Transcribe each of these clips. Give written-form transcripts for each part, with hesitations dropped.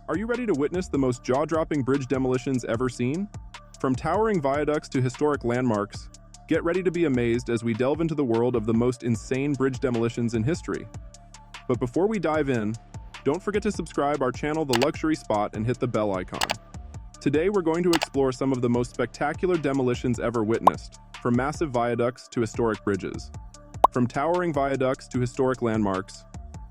Are you ready to witness the most jaw-dropping bridge demolitions ever seen? From towering viaducts to historic landmarks, get ready to be amazed as we delve into the world of the most insane bridge demolitions in history. But before we dive in, don't forget to subscribe our channel The Luxury Spot and hit the bell icon. Today we're going to explore some of the most spectacular demolitions ever witnessed, from massive viaducts to historic bridges. From towering viaducts to historic landmarks,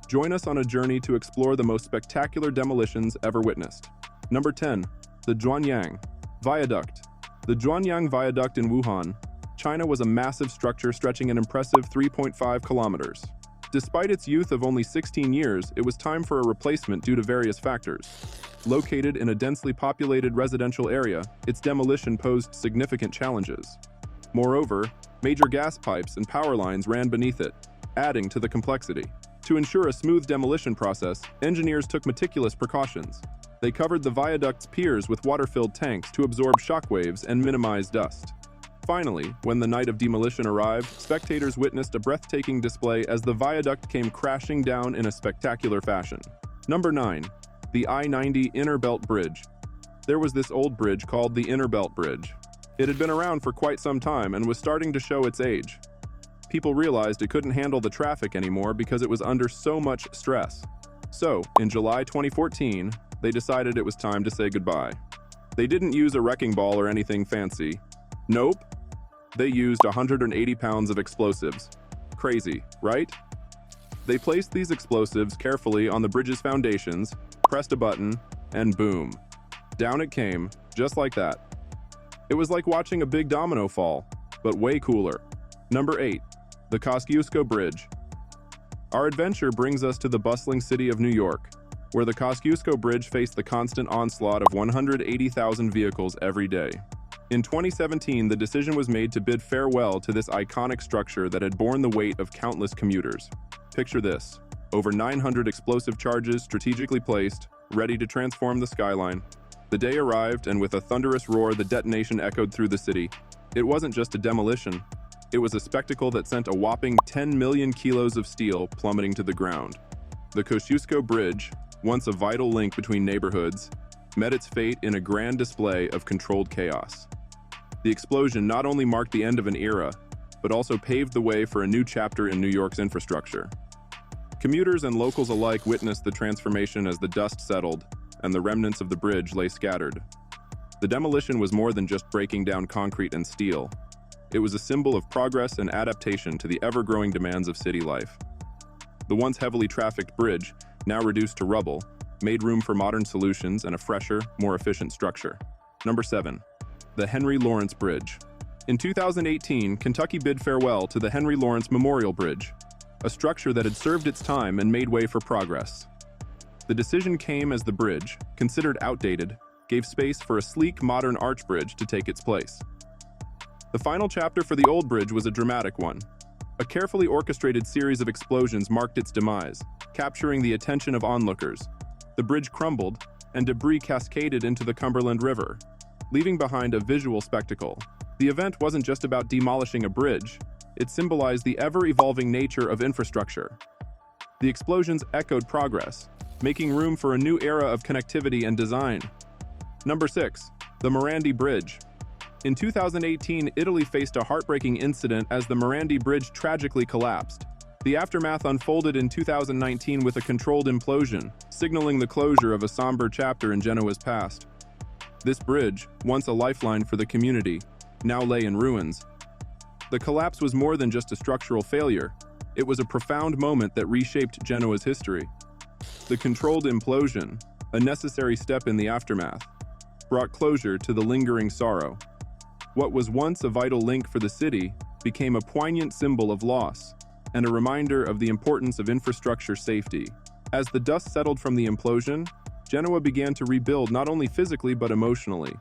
join us on a journey to explore the most spectacular demolitions ever witnessed. Number 10. The Zhuanyang Viaduct. The Zhuanyang Viaduct in Wuhan, China was a massive structure stretching an impressive 3.5 kilometers. Despite its youth of only 16 years, it was time for a replacement due to various factors. Located in a densely populated residential area, its demolition posed significant challenges. Moreover, major gas pipes and power lines ran beneath it, adding to the complexity. To ensure a smooth demolition process, engineers took meticulous precautions. They covered the viaduct's piers with water-filled tanks to absorb shockwaves and minimize dust. Finally, when the night of demolition arrived, spectators witnessed a breathtaking display as the viaduct came crashing down in a spectacular fashion. Number 9. The I-90 Inner Belt Bridge. There was this old bridge called the Inner Belt Bridge. It had been around for quite some time and was starting to show its age. People realized it couldn't handle the traffic anymore because it was under so much stress. So, in July 2014, they decided it was time to say goodbye. They didn't use a wrecking ball or anything fancy. Nope. They used 180 pounds of explosives. Crazy, right? They placed these explosives carefully on the bridge's foundations, pressed a button, and boom. Down it came, just like that. It was like watching a big domino fall, but way cooler. Number 8. The Kosciuszko Bridge. Our adventure brings us to the bustling city of New York, where the Kosciuszko Bridge faced the constant onslaught of 180,000 vehicles every day. In 2017, the decision was made to bid farewell to this iconic structure that had borne the weight of countless commuters. Picture this: over 900 explosive charges strategically placed, ready to transform the skyline. The day arrived, and with a thunderous roar, the detonation echoed through the city. It wasn't just a demolition. It was a spectacle that sent a whopping 10 million kilos of steel plummeting to the ground. The Kosciuszko Bridge, once a vital link between neighborhoods, met its fate in a grand display of controlled chaos. The explosion not only marked the end of an era, but also paved the way for a new chapter in New York's infrastructure. Commuters and locals alike witnessed the transformation as the dust settled and the remnants of the bridge lay scattered. The demolition was more than just breaking down concrete and steel. It was a symbol of progress and adaptation to the ever-growing demands of city life. The once heavily trafficked bridge, now reduced to rubble, made room for modern solutions and a fresher, more efficient structure. Number 7. The Henry Lawrence Bridge. In 2018, Kentucky bid farewell to the Henry Lawrence Memorial Bridge, a structure that had served its time and made way for progress. The decision came as the bridge, considered outdated, gave space for a sleek, modern arch bridge to take its place. The final chapter for the old bridge was a dramatic one. A carefully orchestrated series of explosions marked its demise, capturing the attention of onlookers. The bridge crumbled, and debris cascaded into the Cumberland River, leaving behind a visual spectacle. The event wasn't just about demolishing a bridge, it symbolized the ever-evolving nature of infrastructure. The explosions echoed progress, making room for a new era of connectivity and design. Number 6. The Morandi Bridge. In 2018, Italy faced a heartbreaking incident as the Morandi Bridge tragically collapsed. The aftermath unfolded in 2019 with a controlled implosion, signaling the closure of a somber chapter in Genoa's past. This bridge, once a lifeline for the community, now lay in ruins. The collapse was more than just a structural failure. It was a profound moment that reshaped Genoa's history. The controlled implosion, a necessary step in the aftermath, brought closure to the lingering sorrow. What was once a vital link for the city became a poignant symbol of loss and a reminder of the importance of infrastructure safety. As the dust settled from the implosion, Genoa began to rebuild not only physically but emotionally.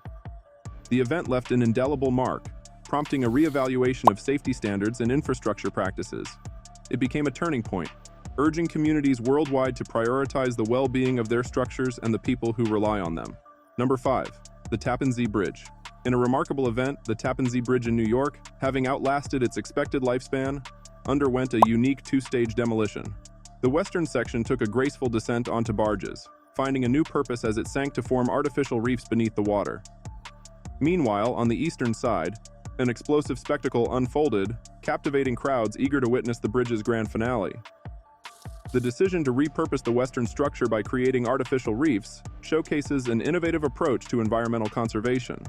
The event left an indelible mark, prompting a reevaluation of safety standards and infrastructure practices. It became a turning point, urging communities worldwide to prioritize the well-being of their structures and the people who rely on them. Number 5. The Tappan Zee Bridge. In a remarkable event, the Tappan Zee Bridge in New York, having outlasted its expected lifespan, underwent a unique two-stage demolition. The western section took a graceful descent onto barges, finding a new purpose as it sank to form artificial reefs beneath the water. Meanwhile, on the eastern side, an explosive spectacle unfolded, captivating crowds eager to witness the bridge's grand finale. The decision to repurpose the western structure by creating artificial reefs showcases an innovative approach to environmental conservation.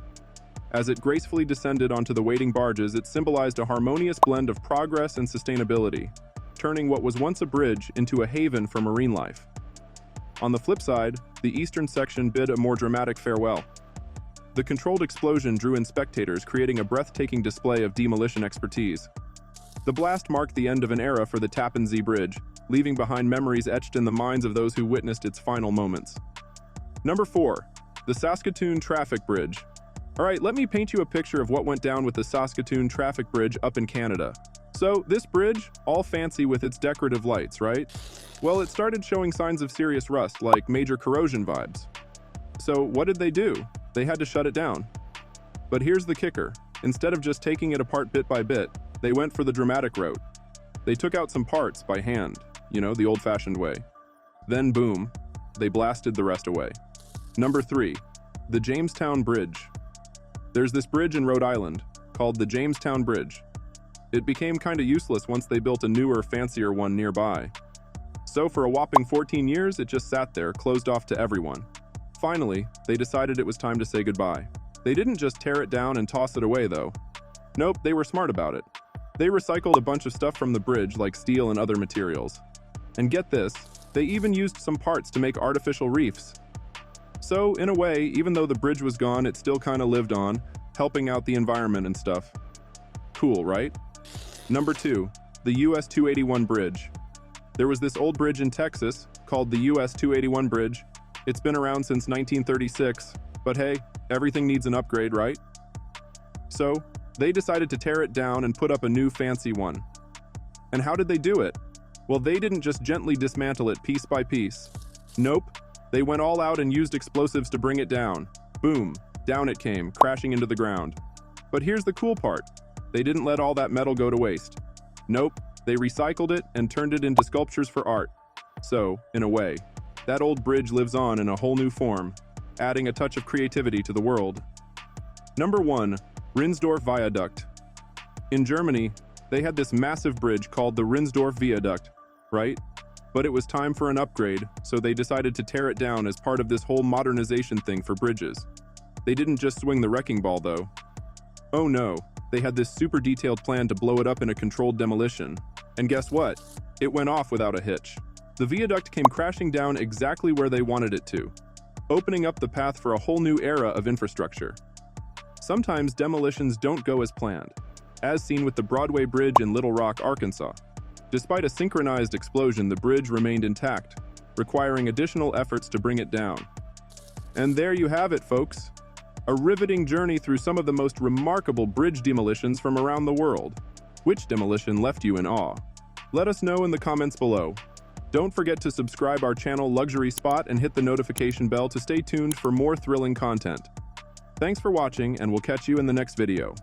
As it gracefully descended onto the waiting barges, it symbolized a harmonious blend of progress and sustainability, turning what was once a bridge into a haven for marine life. On the flip side, the eastern section bid a more dramatic farewell. The controlled explosion drew in spectators, creating a breathtaking display of demolition expertise. The blast marked the end of an era for the Tappan Zee Bridge, leaving behind memories etched in the minds of those who witnessed its final moments. Number 4. The Saskatoon Traffic Bridge. Alright, let me paint you a picture of what went down with the Saskatoon Traffic Bridge up in Canada. So, this bridge, all fancy with its decorative lights, right? Well, it started showing signs of serious rust, like major corrosion vibes. So, what did they do? They had to shut it down. But here's the kicker. Instead of just taking it apart bit by bit, they went for the dramatic route. They took out some parts by hand, the old-fashioned way. Then boom, they blasted the rest away. Number 3. The Jamestown Bridge. There's this bridge in Rhode Island, called the Jamestown Bridge. It became kinda useless once they built a newer, fancier one nearby. So for a whopping 14 years, it just sat there, closed off to everyone. Finally, they decided it was time to say goodbye. They didn't just tear it down and toss it away, though. Nope, they were smart about it. They recycled a bunch of stuff from the bridge, like steel and other materials. And get this, they even used some parts to make artificial reefs. So, in a way, even though the bridge was gone, it still kinda lived on, helping out the environment and stuff. Cool, right? Number 2, the US 281 Bridge. There was this old bridge in Texas, called the US 281 Bridge. It's been around since 1936, but hey, everything needs an upgrade, right? So, they decided to tear it down and put up a new fancy one. And how did they do it? Well, they didn't just gently dismantle it piece by piece. Nope, they went all out and used explosives to bring it down. Boom, down it came, crashing into the ground. But here's the cool part. They didn't let all that metal go to waste. Nope, they recycled it and turned it into sculptures for art. So, in a way, that old bridge lives on in a whole new form, adding a touch of creativity to the world. Number 1. Rinsdorf Viaduct. In Germany, they had this massive bridge called the Rinsdorf Viaduct, right? But it was time for an upgrade, so they decided to tear it down as part of this whole modernization thing for bridges. They didn't just swing the wrecking ball, though. Oh no, they had this super detailed plan to blow it up in a controlled demolition. And guess what? It went off without a hitch. The viaduct came crashing down exactly where they wanted it to, opening up the path for a whole new era of infrastructure. Sometimes demolitions don't go as planned, as seen with the Broadway Bridge in Little Rock, Arkansas. Despite a synchronized explosion, the bridge remained intact, requiring additional efforts to bring it down. And there you have it, folks. A riveting journey through some of the most remarkable bridge demolitions from around the world. Which demolition left you in awe? Let us know in the comments below. Don't forget to subscribe our channel Luxury Spot and hit the notification bell to stay tuned for more thrilling content. Thanks for watching, and we'll catch you in the next video.